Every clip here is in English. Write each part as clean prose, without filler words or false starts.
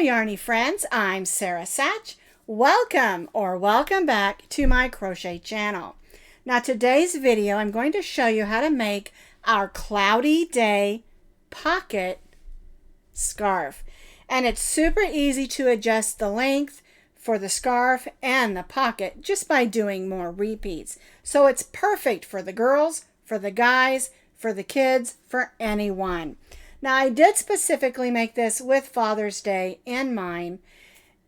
yarny friends, I'm Sara Sach. Welcome or welcome back to my crochet channel. Now today's video I'm going to show you how to make our cloudy day pocket scarf. And it's super easy to adjust the length for the scarf and the pocket just by doing more repeats. So it's perfect for the girls, for the guys, for the kids, for anyone. Now I did specifically make this with Father's Day in mind.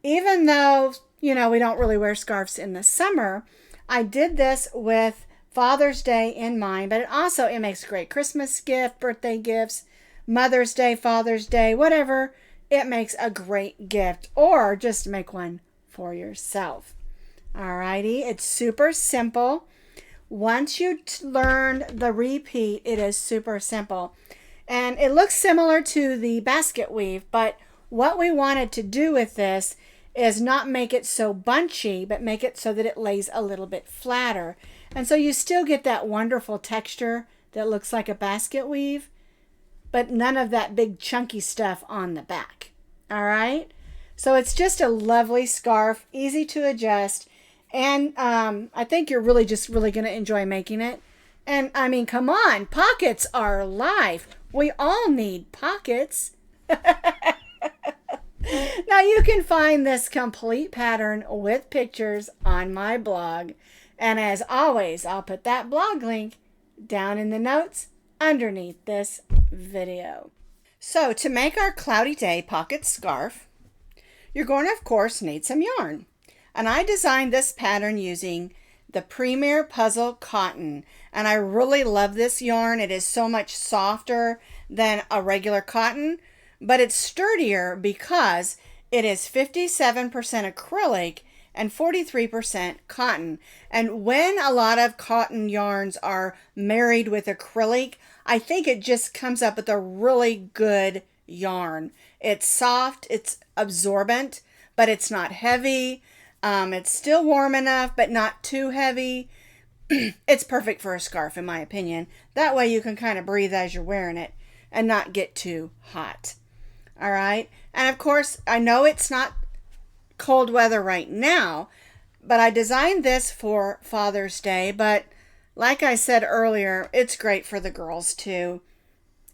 Even though, we don't really wear scarves in the summer, I did this with Father's Day in mind, but it makes a great Christmas gift, birthday gifts, Mother's Day, Father's Day, whatever. It makes a great gift, or just make one for yourself. Alrighty, it's super simple. Once you learn the repeat, it is super simple. And it looks similar to the basket weave, but what we wanted to do with this is not make it so bunchy, but make it so that it lays a little bit flatter. And so you still get that wonderful texture that looks like a basket weave, but none of that big chunky stuff on the back. All right? So it's just a lovely scarf, easy to adjust, and I think you're really going to enjoy making it. And I mean, come on, pockets are life. We all need pockets. Now you can find this complete pattern with pictures on my blog. And as always, I'll put that blog link down in the notes underneath this video. So to make our cloudy day pocket scarf, you're going to, of course, need some yarn. And I designed this pattern using the Premier Puzzle Cotton. And I really love this yarn. It is so much softer than a regular cotton, but it's sturdier because it is 57% acrylic and 43% cotton. And when a lot of cotton yarns are married with acrylic, I think it just comes up with a really good yarn. It's soft, it's absorbent, but it's not heavy. It's still warm enough, but not too heavy. It's perfect for a scarf, in my opinion. That way you can kind of breathe as you're wearing it and not get too hot. All right. And of course, I know it's not cold weather right now, but I designed this for Father's Day. But like I said earlier, it's great for the girls too.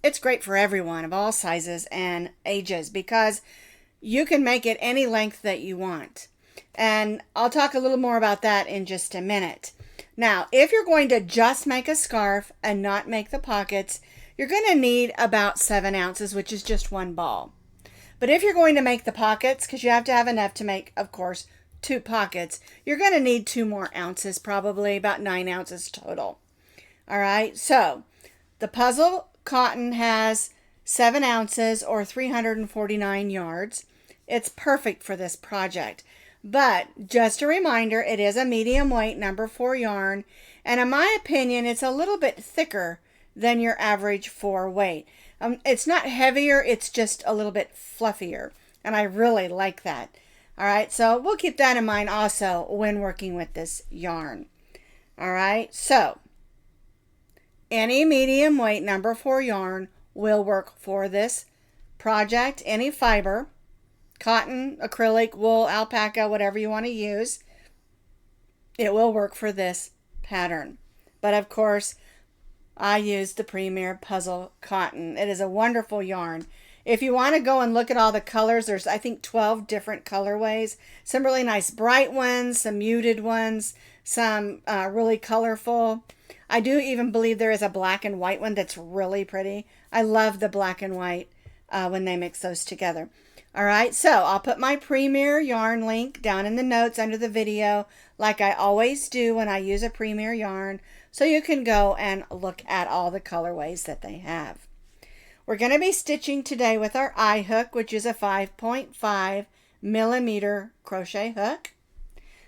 It's great for everyone of all sizes and ages because you can make it any length that you want. And I'll talk a little more about that in just a minute. Now, if you're going to just make a scarf and not make the pockets, you're going to need about 7 ounces, which is just one ball. But if you're going to make the pockets, because you have to have enough to make, of course, 2 pockets, you're going to need 2 more ounces, probably about 9 ounces total. All right, so the puzzle cotton has 7 ounces or 349 yards. It's perfect for this project. But just a reminder, it is a medium weight number 4 yarn, and in my opinion, it's a little bit thicker than your average 4 weight. It's not heavier, it's just a little bit fluffier, and I really like that. All right, so we'll keep that in mind also when working with this yarn. All right, so any medium weight number 4 yarn will work for this project. Any fiber, cotton, acrylic, wool, alpaca, whatever you want to use, it will work for this pattern. But of course, I use the Premier Puzzle Cotton. It is a wonderful yarn. If you want to go and look at all the colors, there's I think 12 different colorways. Some really nice bright ones, some muted ones, some really colorful. I do even believe there is a black and white one that's really pretty. I love the black and white when they mix those together. All right, so I'll put my Premier yarn link down in the notes under the video like I always do when I use a Premier yarn, so you can go and look at all the colorways that they have. We're going to be stitching today with our eye hook, which is a 5.5 millimeter crochet hook.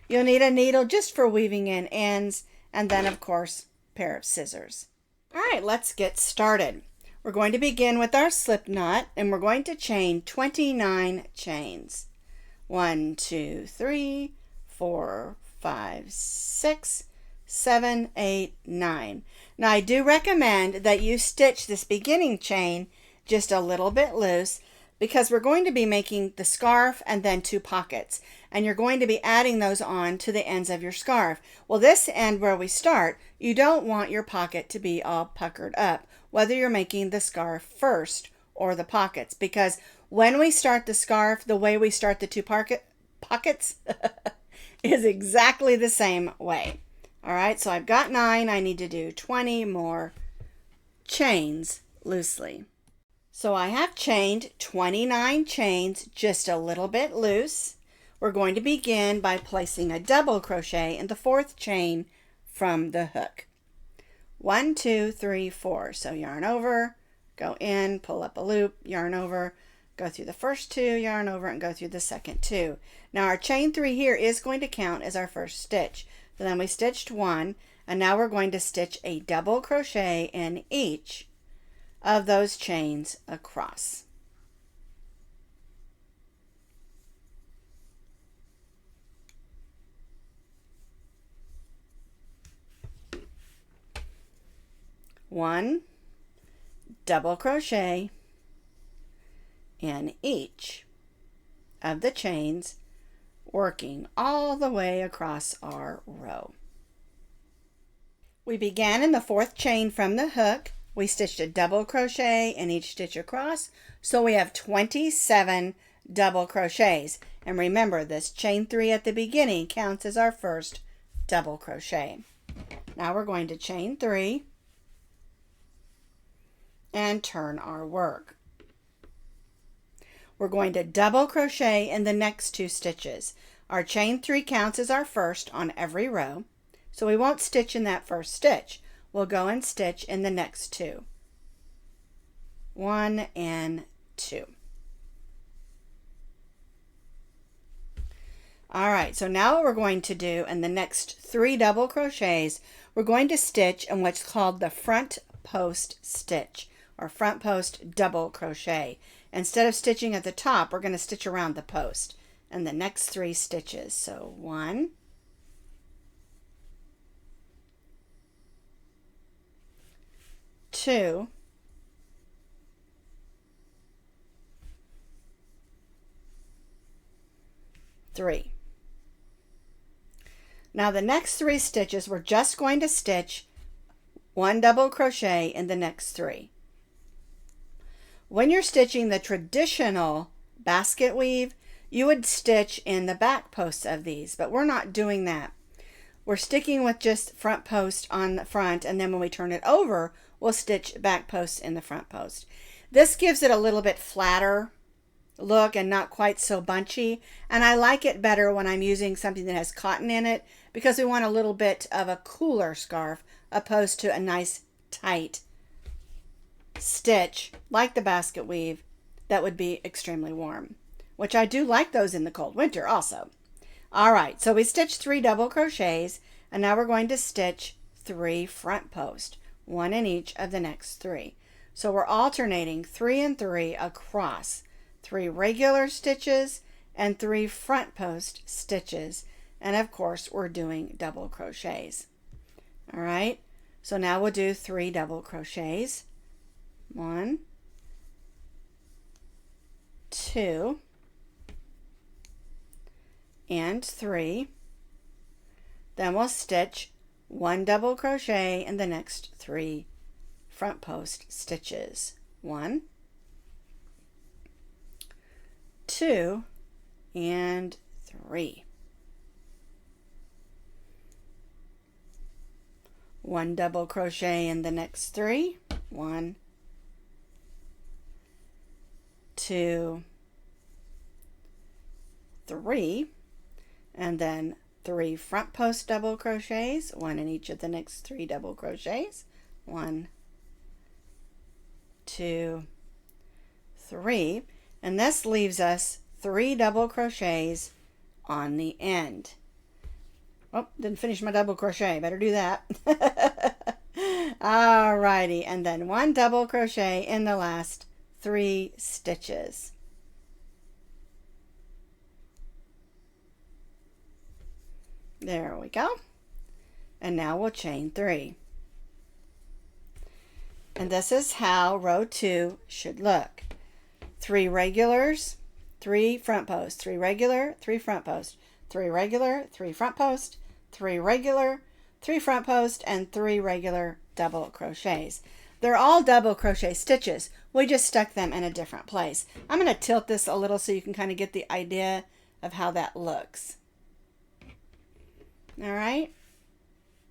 You'll need a needle just for weaving in ends, and then of course, a pair of scissors. All right, let's get started. We're going to begin with our slip knot, and we're going to chain 29 chains. 1, 2, 3, 4, 5, 6, 7, 8, 9. Now I do recommend that you stitch this beginning chain just a little bit loose because we're going to be making the scarf and then 2 pockets, and you're going to be adding those on to the ends of your scarf. Well, this end where we start, you don't want your pocket to be all puckered up, whether you're making the scarf first or the pockets, because when we start the scarf, the way we start the 2 pockets is exactly the same way. All right, so I've got 9. I need to do 20 more chains loosely. So I have chained 29 chains just a little bit loose. We're going to begin by placing a double crochet in the 4th chain from the hook. 1, 2, 3, 4. So yarn over, go in, pull up a loop, yarn over, go through the first 2, yarn over, and go through the second 2. Now our chain 3 here is going to count as our first stitch. So then we stitched 1, and now we're going to stitch a double crochet in each of those chains across. One double crochet in each of the chains, working all the way across our row. We began in the 4th chain from the hook. We stitched a double crochet in each stitch across, so we have 27 double crochets. And remember, this chain 3 at the beginning counts as our first double crochet. Now we're going to chain 3 and turn our work. We're going to double crochet in the next 2 stitches. Our chain 3 counts as our first on every row, so we won't stitch in that first stitch. We'll go and stitch in the next 2. 1 and 2. All right, so now what we're going to do in the next 3 double crochets, we're going to stitch in what's called the front post stitch, or front post double crochet. Instead of stitching at the top, we're going to stitch around the post in the next 3 stitches. So 1, 2, 3. Now the next 3 stitches, we're just going to stitch 1 double crochet in the next 3. When you're stitching the traditional basket weave, you would stitch in the back posts of these, but we're not doing that. We're sticking with just front post on the front, and then when we turn it over, we'll stitch back posts in the front post. This gives it a little bit flatter look and not quite so bunchy, and I like it better when I'm using something that has cotton in it, because we want a little bit of a cooler scarf opposed to a nice tight stitch like the basket weave that would be extremely warm, which I do like those in the cold winter also. All right, so we stitched 3 double crochets, and now we're going to stitch 3 front post, 1 in each of the next 3. So we're alternating 3 and 3 across, 3 regular stitches and 3 front post stitches, and of course we're doing double crochets. All right, so now we'll do 3 double crochets. 1, 2, and 3. Then we'll stitch 1 double crochet in the next 3 front post stitches. 1, 2, and 3. 1 double crochet in the next 3. 1, 2, 3, and then 3 front post double crochets, 1 in each of the next 3 double crochets. 1, 2, 3, and this leaves us 3 double crochets on the end. Oh, didn't finish my double crochet, better do that. Alrighty, and then 1 double crochet in the last 3 stitches. There we go. And now we'll chain 3. And this is how row 2 should look. 3 regulars, 3 front posts, 3 regular, 3 front post, 3 regular, 3 front post, 3 regular, 3 front post, and 3 regular double crochets. They're all double crochet stitches. We just stuck them in a different place. I'm going to tilt this a little so you can kind of get the idea of how that looks. All right.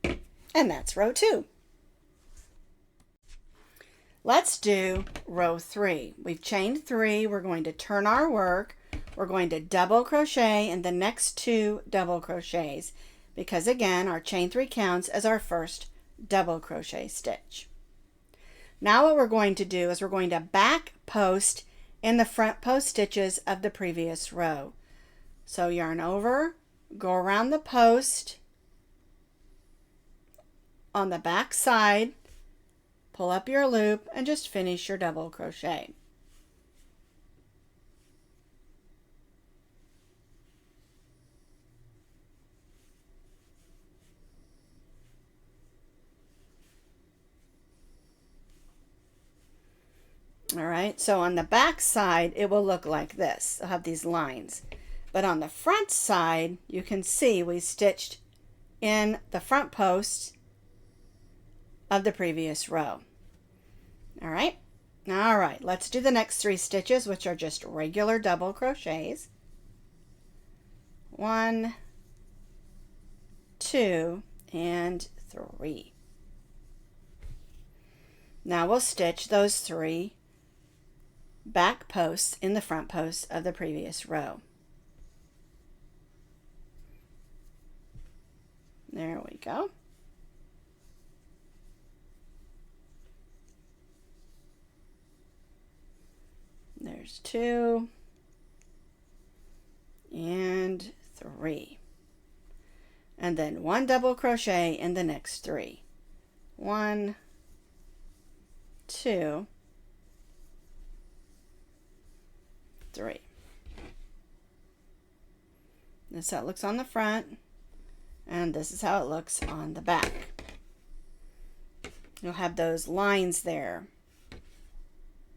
And that's row 2. Let's do row 3. We've chained 3. We're going to turn our work. We're going to double crochet in the next 2 double crochets because again, our chain 3 counts as our first double crochet stitch. Now what we're going to do is we're going to back post in the front post stitches of the previous row. So yarn over, go around the post on the back side, pull up your loop, and just finish your double crochet. All right, so on the back side, it will look like this. I'll have these lines. But on the front side, you can see we stitched in the front post of the previous row. All right, let's do the next 3 stitches, which are just regular double crochets. 1, 2, and 3. Now we'll stitch those 3 back posts in the front posts of the previous row. There we go. There's 2 and 3. And then 1 double crochet in the next 3. 1, 2, 3. That's how it looks on the front, and this is how it looks on the back. You'll have those lines there,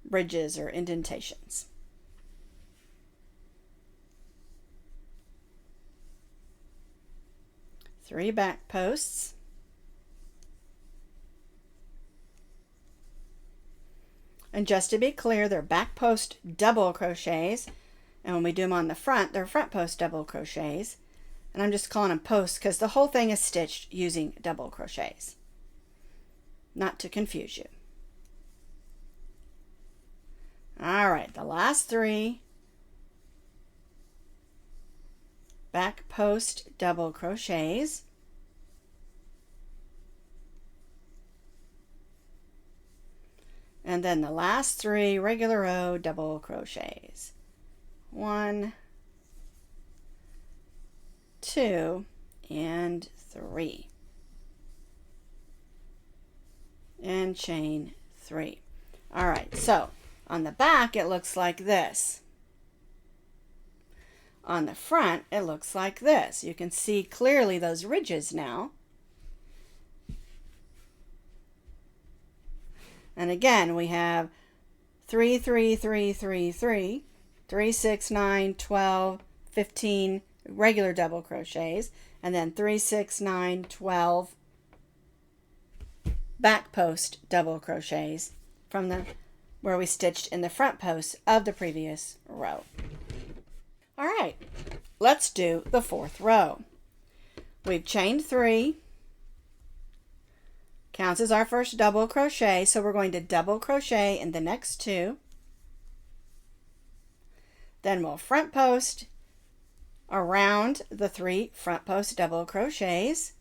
bridges or indentations. Three back posts. And just to be clear, they're back post double crochets. And when we do them on the front, they're front post double crochets. And I'm just calling them posts because the whole thing is stitched using double crochets. Not to confuse you. All right, the last 3 back post double crochets. And then the last 3 regular row double crochets. 1, 2, and 3. And chain 3. All right, so on the back it looks like this. On the front it looks like this. You can see clearly those ridges now. And again, we have 3, 3, 3, 3, 3, 3, 6, 9, 12, 15 regular double crochets, and then 3, 6, 9, 12 back post double crochets from the where we stitched in the front post of the previous row. All right, let's do the 4th row. We've chained 3. Counts as our first double crochet, so we're going to double crochet in the next 2. Then we'll front post around the 3 front post double crochets.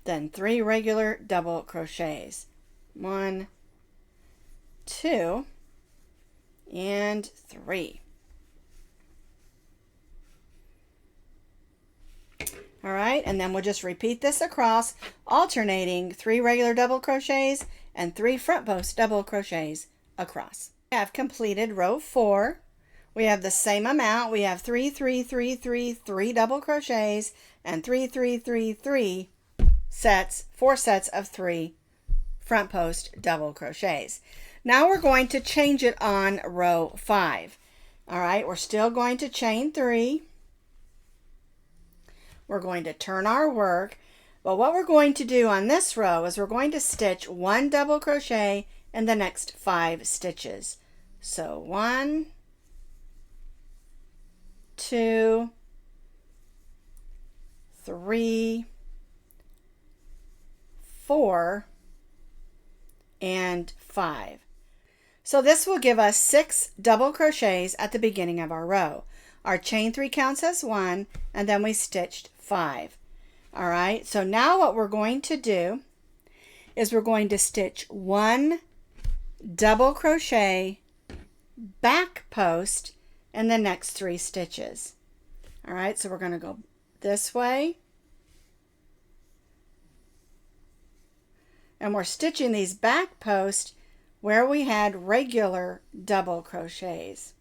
Then 3 regular double crochets. 1, 2, and 3. All right, and then we'll just repeat this across, alternating 3 regular double crochets and 3 front post double crochets across. We have completed row 4. We have the same amount. We have 3, 3, 3, 3, 3 double crochets and 3, 3, 3, 3 4 sets of 3 front post double crochets. Now we're going to change it on row 5. All right, we're still going to chain 3. We're going to turn our work, but what we're going to do on this row is we're going to stitch 1 double crochet in the next 5 stitches. So 1, 2, 3, 4, and 5. So this will give us 6 double crochets at the beginning of our row. Our chain 3 counts as 1, and then we stitched 5. All right, so now what we're going to do is we're going to stitch 1 double crochet back post in the next 3 stitches. All right, so we're going to go this way. And we're stitching these back posts where we had regular double crochets.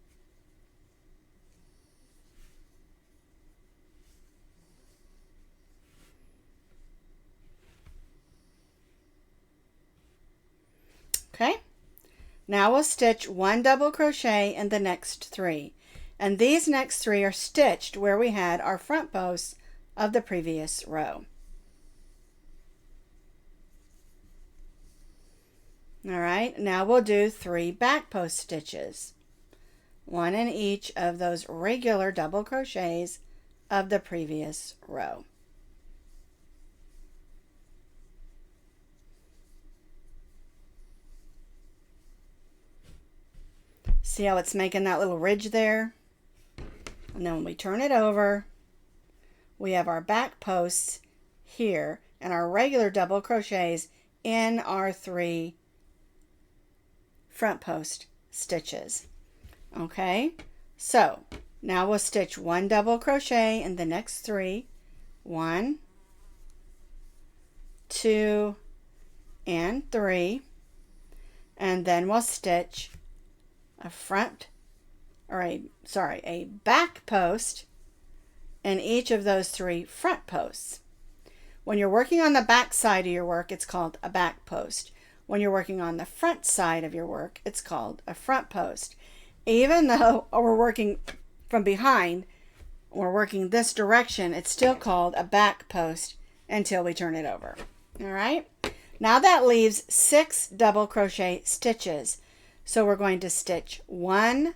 Okay, now we'll stitch 1 double crochet in the next 3. And these next 3 are stitched where we had our front posts of the previous row. All right, now we'll do 3 back post stitches, 1 in each of those regular double crochets of the previous row. See how it's making that little ridge there? And then when we turn it over, we have our back posts here and our regular double crochets in our 3 front post stitches. Okay, so now we'll stitch 1 double crochet in the next 3. 1, 2, and 3. And then we'll stitch a back post in each of those 3 front posts. When you're working on the back side of your work, it's called a back post. When you're working on the front side of your work, it's called a front post. Even though we're working from behind, we're working this direction, it's still called a back post until we turn it over. All right, now that leaves 6 double crochet stitches. So we're going to stitch 1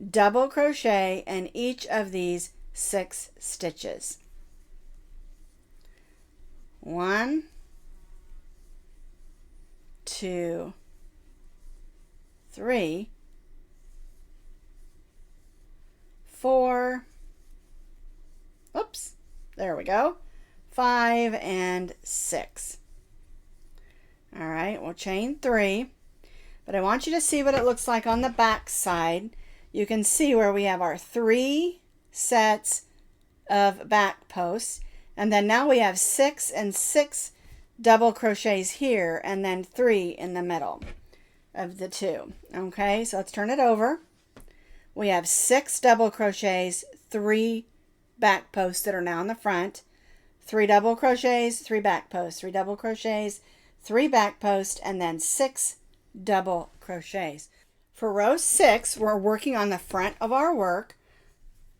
double crochet in each of these 6 stitches. 1, 2, 3, 4, oops, there we go, 5, and 6. All right, we'll chain 3, but I want you to see what it looks like on the back side. You can see where we have our 3 sets of back posts, and then now we have 6 and 6 double crochets here, and then 3 in the middle of the 2. Okay, so let's turn it over. We have 6 double crochets, 3 back posts that are now in the front, 3 double crochets, 3 back posts, 3 double crochets, 3 back posts, and then 6 double crochets. For row 6, we're working on the front of our work.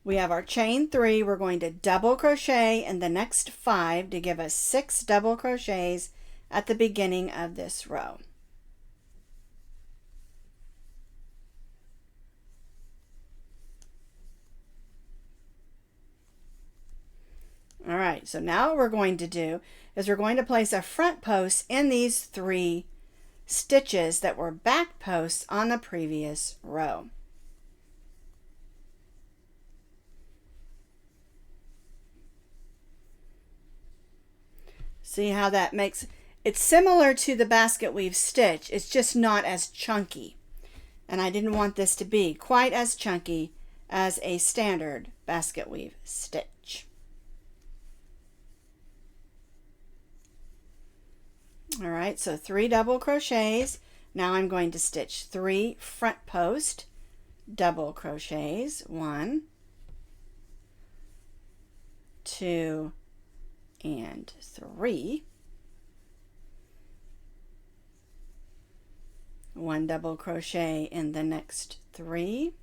We have our chain 3. We're going to double crochet in the next 5 to give us 6 double crochets at the beginning of this row. All right, so now what we're going to do is we're going to place a front post in these 3 stitches that were back posts on the previous row. See how that makes, it's similar to the basket weave stitch, it's just not as chunky. And I didn't want this to be quite as chunky as a standard basket weave stitch. All right, so 3 double crochets. Now I'm going to stitch 3 front post double crochets. 1, 2, and 3. 1 double crochet in the next 3,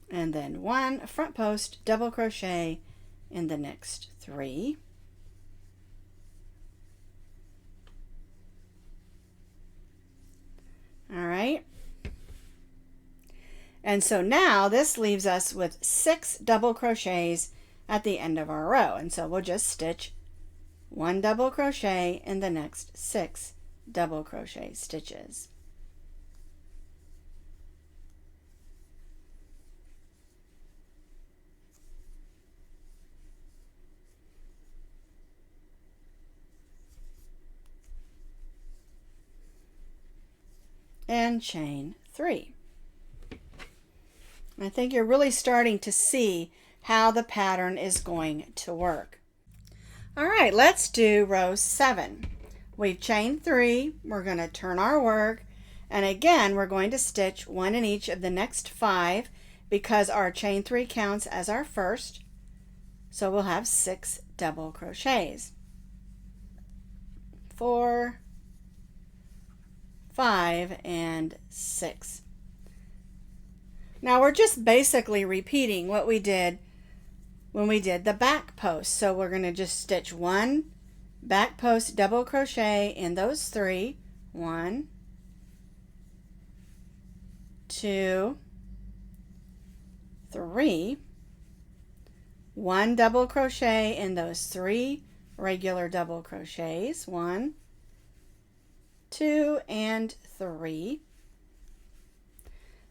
and then 1 front post double crochet in the next 3. All right. And so now this leaves us with 6 double crochets at the end of our row. And so we'll just stitch 1 double crochet in the next 6 double crochet stitches. And chain 3. I think you're really starting to see how the pattern is going to work. All right, let's do row 7. We've chained 3. We're going to turn our work, and again we're going to stitch 1 in each of the next 5 because our chain 3 counts as our first. So we'll have 6 double crochets. 4, 5, and 6. Now we're just basically repeating what we did when we did the back post. So we're going to just stitch 1 back post double crochet in those 3. 1, 2, 3. 1 double crochet in those 3 regular double crochets. 1, 2, and 3.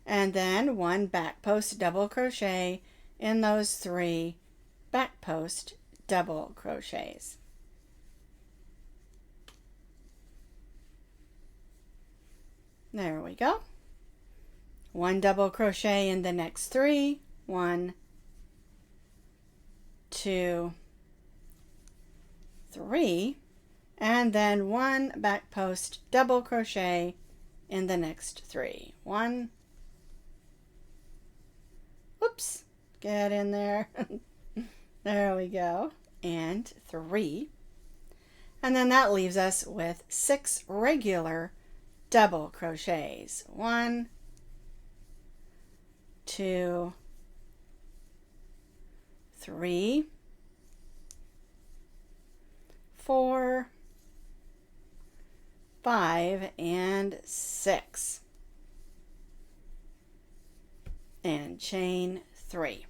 And then 1 back post double crochet in those 3 back post double crochets. There we go. 1 double crochet in the next 3. 1, 2, 3. And then 1 back post double crochet in the next 3. 1, whoops, get in there. There we go. And 3. And then that leaves us with 6 regular double crochets. 1, 2, 3, 4, 5, and 6. And chain 3.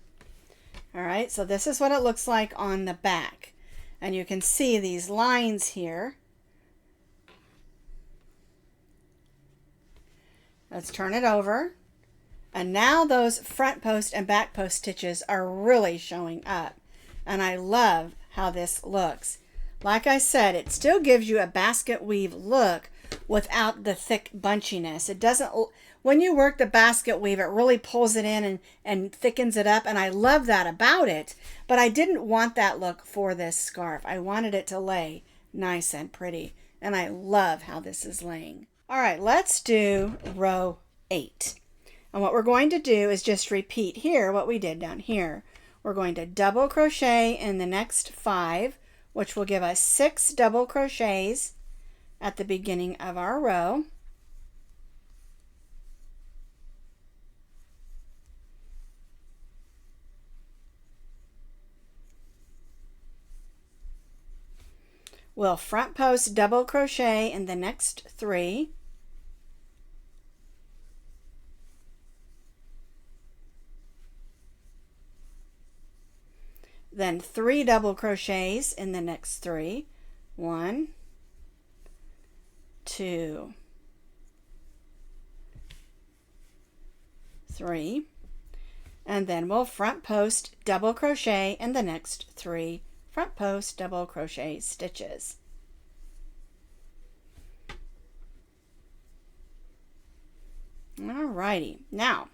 All right, so this is what it looks like on the back. And you can see these lines here. Let's turn it over. And now those front post and back post stitches are really showing up. And I love how this looks. Like I said, it still gives you a basket weave look without the thick bunchiness. It doesn't, when you work the basket weave, it really pulls it in and thickens it up. And I love that about it. But I didn't want that look for this scarf. I wanted it to lay nice and pretty. And I love how this is laying. All right, let's do row 8. And what we're going to do is just repeat here what we did down here. We're going to double crochet in the next 5, which will give us 6 double crochets at the beginning of our row. We'll front post double crochet in the next 3. Then 3 double crochets in the next 3. 1, 2, 3. And then we'll front post double crochet in the next 3 front post double crochet stitches. Alrighty, now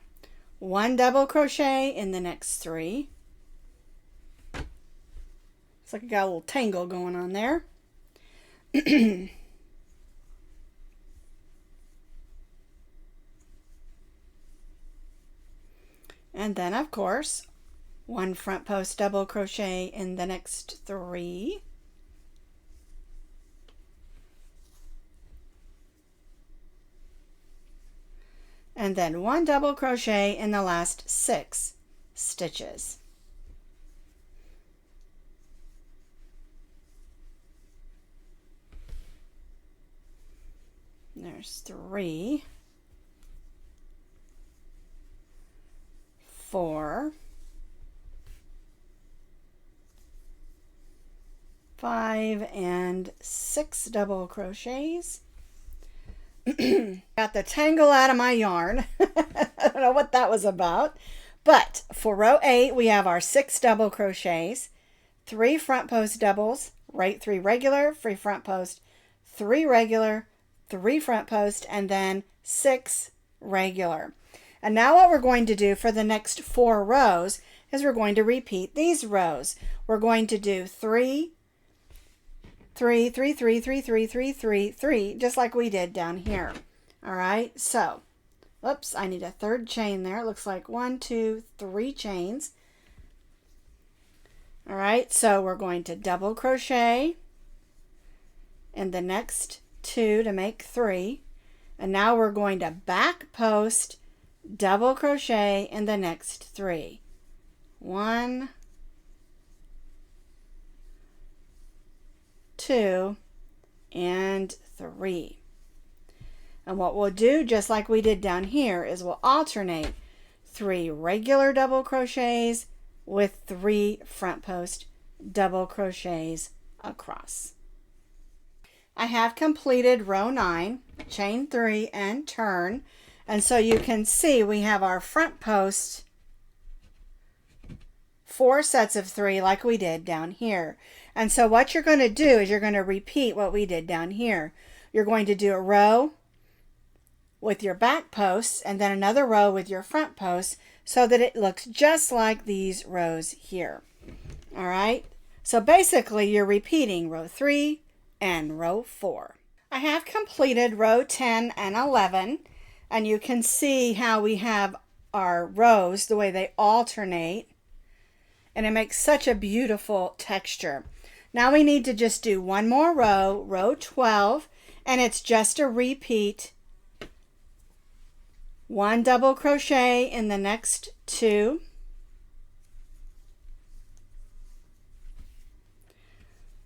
1 double crochet in the next 3. It's like I got a little tangle going on there. And then, of course, 1 front post double crochet in the next 3. and then 1 double crochet in the last 6 stitches. There's 3, 4, 5, and 6 double crochets. Got the tangle out of my yarn. I don't know what that was about. But for row 8, we have our 6 double crochets, 3 front post doubles, right 3 regular, free front post, 3 regular, 3 front post, and then 6 regular. And now what we're going to do for the next 4 rows is we're going to repeat these rows. We're going to do 3, 3, 3, 3, 3, 3, 3, 3, 3, just like we did down here. All right, so, oops, I need a 3rd chain there. It looks like 1, 2, 3 chains. All right, so we're going to double crochet in the next 2 to make 3, and now we're going to back post, double crochet in the next 3. 1, 2, and 3. And what we'll do, just like we did down here, is we'll alternate 3 regular double crochets with 3 front post double crochets across. I have completed row 9, chain 3 and turn, and so you can see we have our front post 4 sets of 3 like we did down here. And so what you're going to do is you're going to repeat what we did down here. You're going to do a row with your back posts and then another row with your front posts so that it looks just like these rows here. All right, so basically you're repeating row 3 and row 4. I have completed row 10 and 11, and you can see how we have our rows, the way they alternate, and it makes such a beautiful texture. Now we need to just do one more row, row 12, and it's just a repeat. 1 double crochet in the next 2,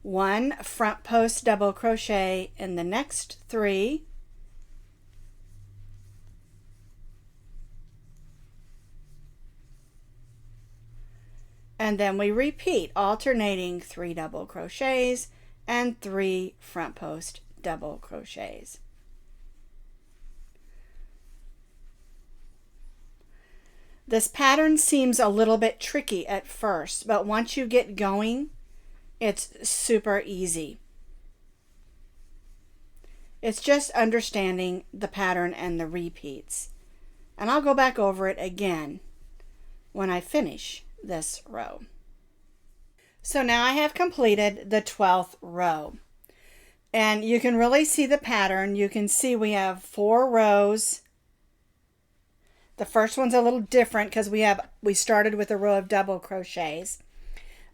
1 front post double crochet in the next 3, and then we repeat, alternating 3 double crochets and 3 front post double crochets. This pattern seems a little bit tricky at first, but once you get going, it's super easy. It's just understanding the pattern and the repeats. And I'll go back over it again when I finish this row. So now I have completed the 12th row. And you can really see the pattern. You can see we have 4 rows. The first one's a little different because we started with a row of double crochets.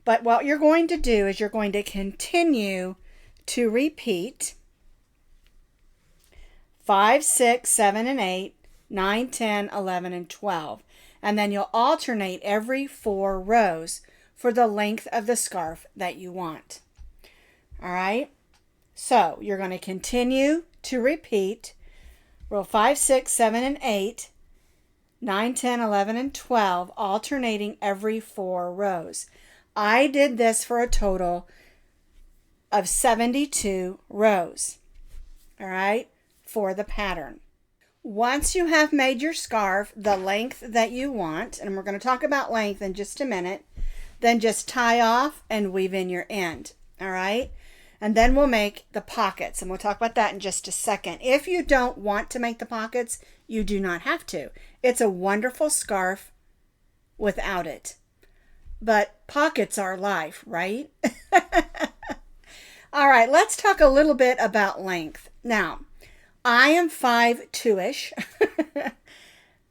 But what you're going to do is you're going to continue to repeat 5, 6, 7, and 8, 9, 10, 11, and 12. And then you'll alternate every 4 rows for the length of the scarf that you want. All right? So you're going to continue to repeat row 5, 6, 7, and 8, 9, 10, 11, and 12, alternating every 4 rows. I did this for a total of 72 rows, all right, for the pattern. Once you have made your scarf the length that you want, and we're going to talk about length in just a minute, then just tie off and weave in your end, all right? And then we'll make the pockets, and we'll talk about that in just a second. If you don't want to make the pockets, you do not have to. It's a wonderful scarf without it. But pockets are life, right? All right, let's talk a little bit about length. Now, I am 5'2"-ish,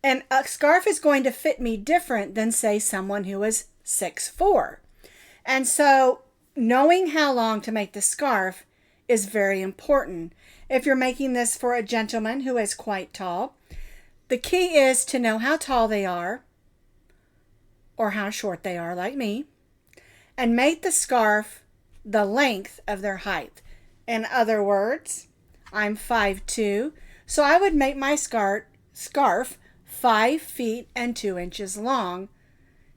and a scarf is going to fit me different than, say, someone who is 6'4". And so knowing how long to make the scarf is very important. If you're making this for a gentleman who is quite tall, The key is to know how tall they are or how short they are, like me, and make the scarf the length of their height. In other words, I'm 5'2", so I would make my scarf 5 feet and 2 inches long,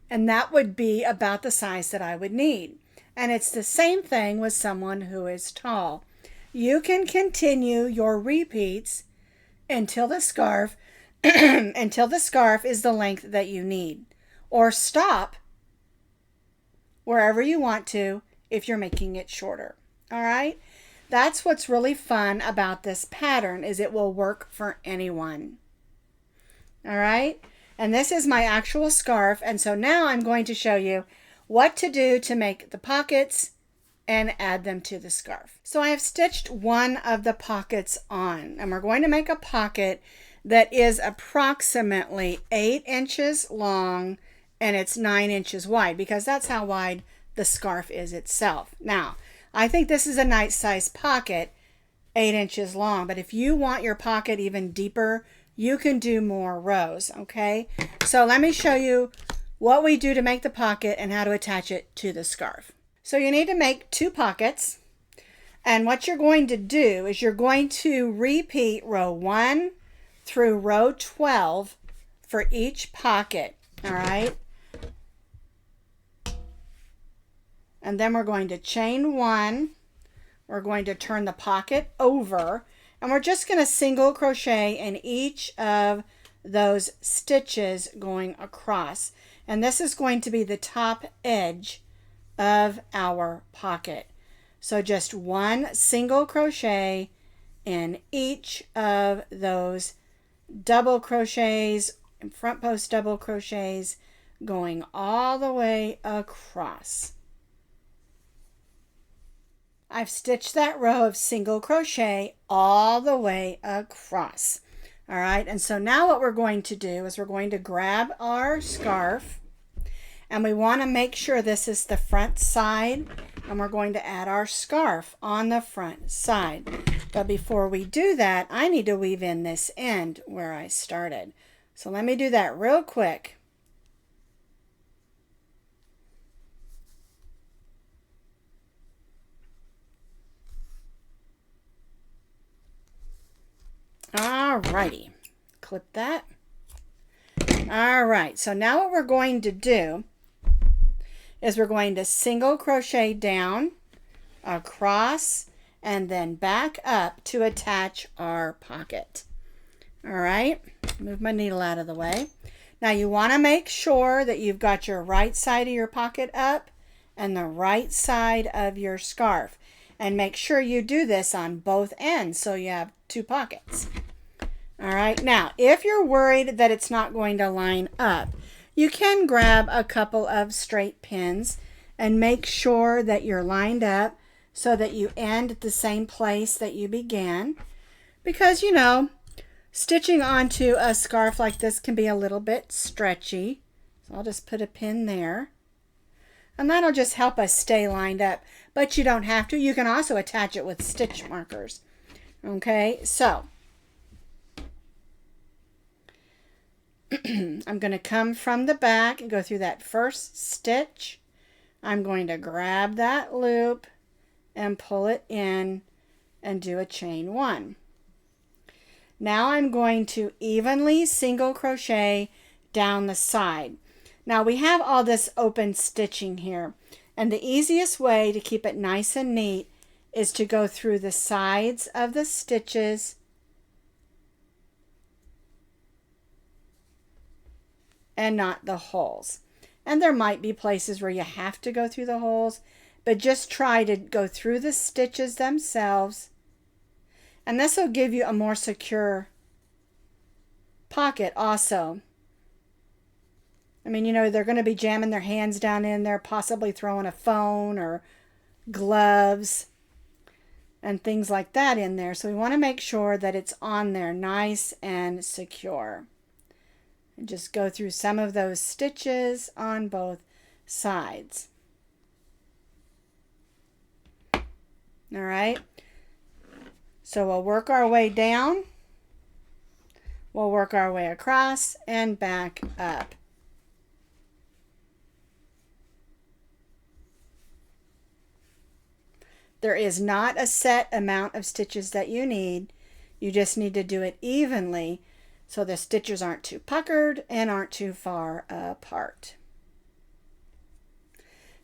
and that would be about the size that I would need. And it's the same thing with someone who is tall. You can continue your repeats until the scarf until the scarf is the length that you need, or stop wherever you want to if you're making it shorter. All right? That's what's really fun about this pattern, is it will work for anyone. All right? And this is my actual scarf, and so now I'm going to show you what to do to make the pockets and add them to the scarf. So I have stitched one of the pockets on, and we're going to make a pocket that is approximately 8 inches long and it's 9 inches wide, because that's how wide the scarf is itself. Now, I think this is a nice size pocket, 8 inches long, but if you want your pocket even deeper, you can do more rows, okay? So let me show you what we do to make the pocket and how to attach it to the scarf. So you need to make 2 pockets, and what you're going to do is you're going to repeat row 1 through row 12 for each pocket, all right? And then we're going to chain 1, we're going to turn the pocket over, and we're just going to single crochet in each of those stitches going across. And this is going to be the top edge of our pocket. So just 1 single crochet in each of those double crochets and front post double crochets going all the way across. I've stitched that row of single crochet all the way across. All right, and so now what we're going to do is we're going to grab our scarf, and we want to make sure this is the front side, and we're going to add our scarf on the front side. But before we do that, I need to weave in this end where I started. So let me do that real quick. Alrighty, clip that. Alright, so now what we're going to do is we're going to single crochet down, across, and then back up to attach our pocket. Alright, move my needle out of the way. Now you want to make sure that you've got your right side of your pocket up and the right side of your scarf. And make sure you do this on both ends so you have 2 pockets. All right, now if you're worried that it's not going to line up, you can grab a couple of straight pins and make sure that you're lined up so that you end at the same place that you began. Because, you know, stitching onto a scarf like this can be a little bit stretchy. So I'll just put a pin there. And that'll just help us stay lined up. But you don't have to. You can also attach it with stitch markers. Okay, so I'm going to come from the back and go through that first stitch. I'm going to grab that loop and pull it in and do a chain 1. Now I'm going to evenly single crochet down the side. Now we have all this open stitching here, and the easiest way to keep it nice and neat is to go through the sides of the stitches and not the holes. And there might be places where you have to go through the holes, but just try to go through the stitches themselves, and this will give you a more secure pocket also. I mean, you know, they're going to be jamming their hands down in there, possibly throwing a phone or gloves and things like that in there. So we want to make sure that it's on there nice and secure. And just go through some of those stitches on both sides. All right. So we'll work our way down We'll work our way across and back up. There is not a set amount of stitches that you need. You just need to do it evenly so the stitches aren't too puckered and aren't too far apart.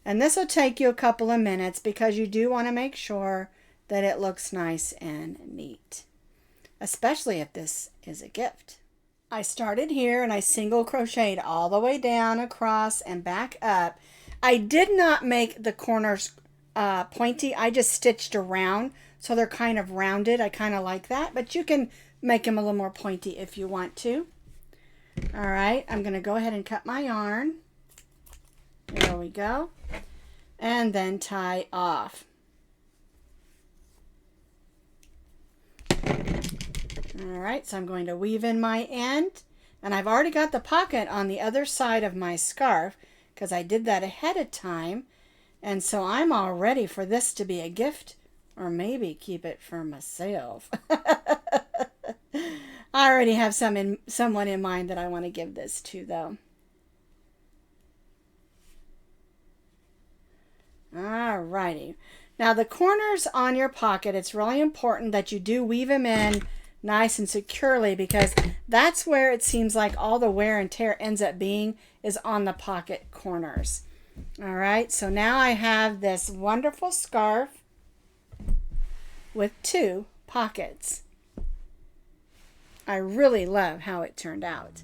And this will take you a couple of minutes because you do want to make sure that it looks nice and neat, especially if this is a gift. I started here and I single crocheted all the way down, across, and back up. I did not make the corners pointy. I just stitched around so they're kind of rounded. I kind of like that, but you can make them a little more pointy if you want to. All right, I'm going to go ahead and cut my yarn. There we go. And then tie off. All right, so I'm going to weave in my end, and I've already got the pocket on the other side of my scarf because I did that ahead of time, and so I'm all ready for this to be a gift, or maybe keep it for myself. I already have someone in mind that I want to give this to, though. All righty. Now the corners on your pocket, it's really important that you do weave them in nice and securely because that's where it seems like all the wear and tear ends up being, is on the pocket corners. All right, so now I have this wonderful scarf with 2 pockets. I really love how it turned out.